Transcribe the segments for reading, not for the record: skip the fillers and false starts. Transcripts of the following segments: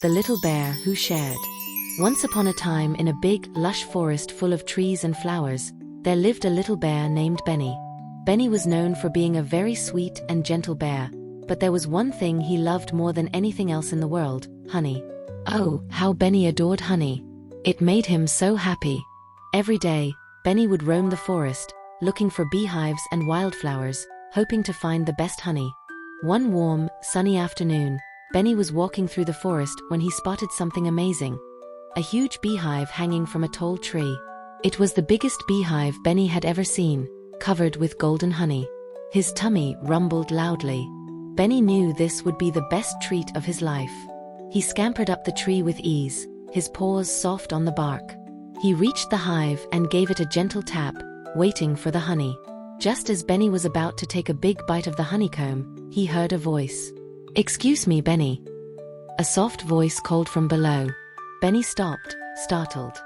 The Little Bear Who Shared. Once upon a time, in a big, lush forest full of trees and flowers, there lived a little bear named Benny. Benny was known for being a very sweet and gentle bear, but there was one thing he loved more than anything else in the world: honey. Oh, how Benny adored honey! It made him so happy. Every day, Benny would roam the forest, looking for beehives and wildflowers, hoping to find the best honey. One warm, sunny afternoon, Benny was walking through the forest when he spotted something amazing: a huge beehive hanging from a tall tree. It was the biggest beehive Benny had ever seen, covered with golden honey. His tummy rumbled loudly. Benny knew this would be the best treat of his life. He scampered up the tree with ease, his paws soft on the bark. He reached the hive and gave it a gentle tap, waiting for the honey. Just as Benny was about to take a big bite of the honeycomb, he heard a voice. "Excuse me, Benny." A soft voice called from below. Benny stopped, startled.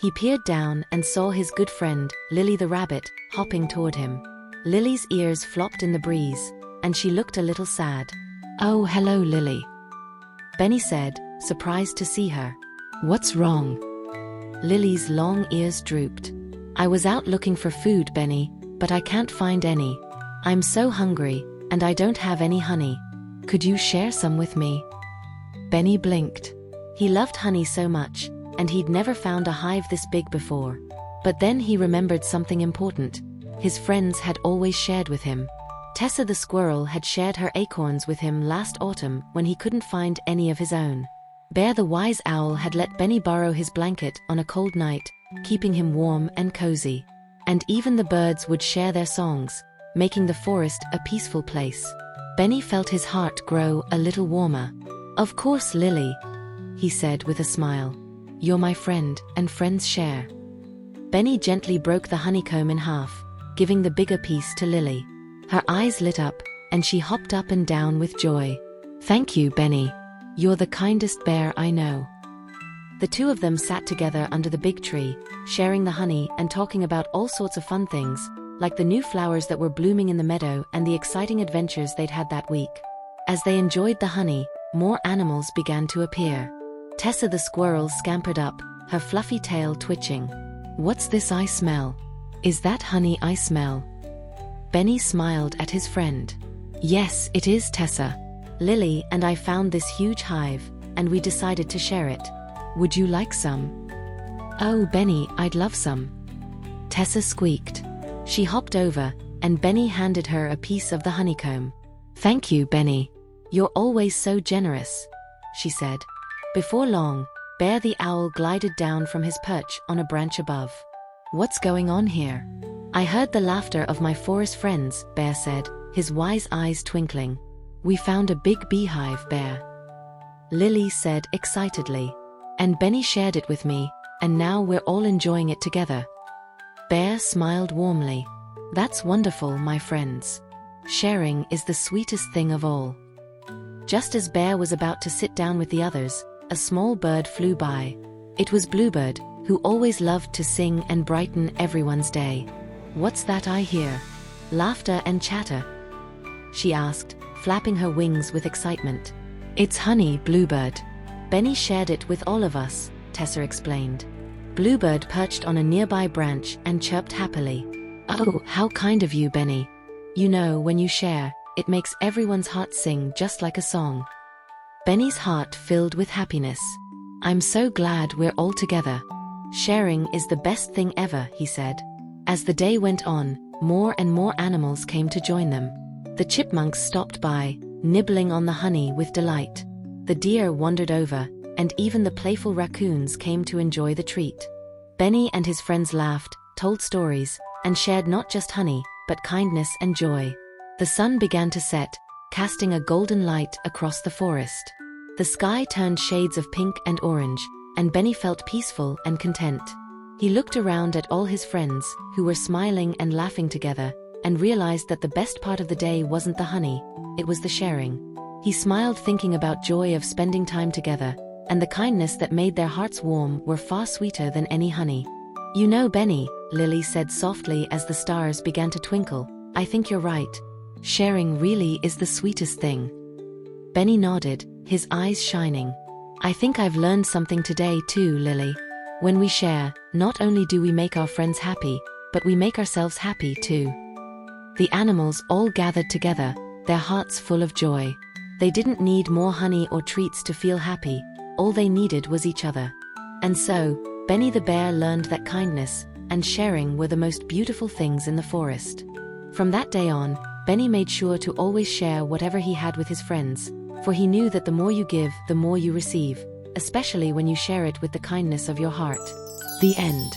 He peered down and saw his good friend, Lily the rabbit, hopping toward him. Lily's ears flopped in the breeze, and she looked a little sad. "Oh, hello, Lily," Benny said, surprised to see her. "What's wrong?" Lily's long ears drooped. "I was out looking for food, Benny, but I can't find any. I'm so hungry, and I don't have any honey. Could you share some with me?" Benny blinked. He loved honey so much, and he'd never found a hive this big before. But then he remembered something important. His friends had always shared with him. Tessa the squirrel had shared her acorns with him last autumn when he couldn't find any of his own. Bear the wise owl had let Benny borrow his blanket on a cold night, keeping him warm and cozy. And even the birds would share their songs, making the forest a peaceful place. Benny felt his heart grow a little warmer. "Of course, Lily," he said with a smile. "You're my friend, and friends share." Benny gently broke the honeycomb in half, giving the bigger piece to Lily. Her eyes lit up, and she hopped up and down with joy. "Thank you, Benny. You're the kindest bear I know." The two of them sat together under the big tree, sharing the honey and talking about all sorts of fun things, like the new flowers that were blooming in the meadow and the exciting adventures they'd had that week. As they enjoyed the honey, more animals began to appear. Tessa the squirrel scampered up, her fluffy tail twitching. "What's this I smell? Is that honey I smell?" Benny smiled at his friend. "Yes, it is, Tessa. Lily and I found this huge hive, and we decided to share it. Would you like some?" "Oh, Benny, I'd love some," Tessa squeaked. She hopped over, and Benny handed her a piece of the honeycomb. "Thank you, Benny. You're always so generous," she said. Before long, Bear the owl glided down from his perch on a branch above. "What's going on here?" "I heard the laughter of my forest friends," Bear said, his wise eyes twinkling. "We found a big beehive, Bear," Lily said excitedly. "And Benny shared it with me, and now we're all enjoying it together." Bear smiled warmly. "That's wonderful, my friends. Sharing is the sweetest thing of all." Just as Bear was about to sit down with the others, a small bird flew by. It was Bluebird, who always loved to sing and brighten everyone's day. "What's that I hear? Laughter and chatter?" she asked, flapping her wings with excitement. "It's honey, Bluebird. Benny shared it with all of us," Tessa explained. Bluebird perched on a nearby branch and chirped happily. "Oh, how kind of you, Benny. You know, when you share, it makes everyone's heart sing just like a song." Benny's heart filled with happiness. "I'm so glad we're all together. Sharing is the best thing ever," he said. As the day went on, more and more animals came to join them. The chipmunks stopped by, nibbling on the honey with delight. The deer wandered over, and even the playful raccoons came to enjoy the treat. Benny and his friends laughed, told stories, and shared not just honey, but kindness and joy. The sun began to set, casting a golden light across the forest. The sky turned shades of pink and orange, and Benny felt peaceful and content. He looked around at all his friends, who were smiling and laughing together, and realized that the best part of the day wasn't the honey, it was the sharing. He smiled thinking about joy of spending time together, and the kindness that made their hearts warm were far sweeter than any honey. "You know, Benny," Lily said softly as the stars began to twinkle, "I think you're right. Sharing really is the sweetest thing." Benny nodded, his eyes shining. I think I've learned something today too, Lily. When we share, not only do we make our friends happy, but we make ourselves happy too. The animals all gathered together, their hearts full of joy. They didn't need more honey or treats to feel happy, all they needed was each other. And so, Benny the bear learned that kindness and sharing were the most beautiful things in the forest. From that day on, Benny made sure to always share whatever he had with his friends, for he knew that the more you give, the more you receive, especially when you share it with the kindness of your heart. The end.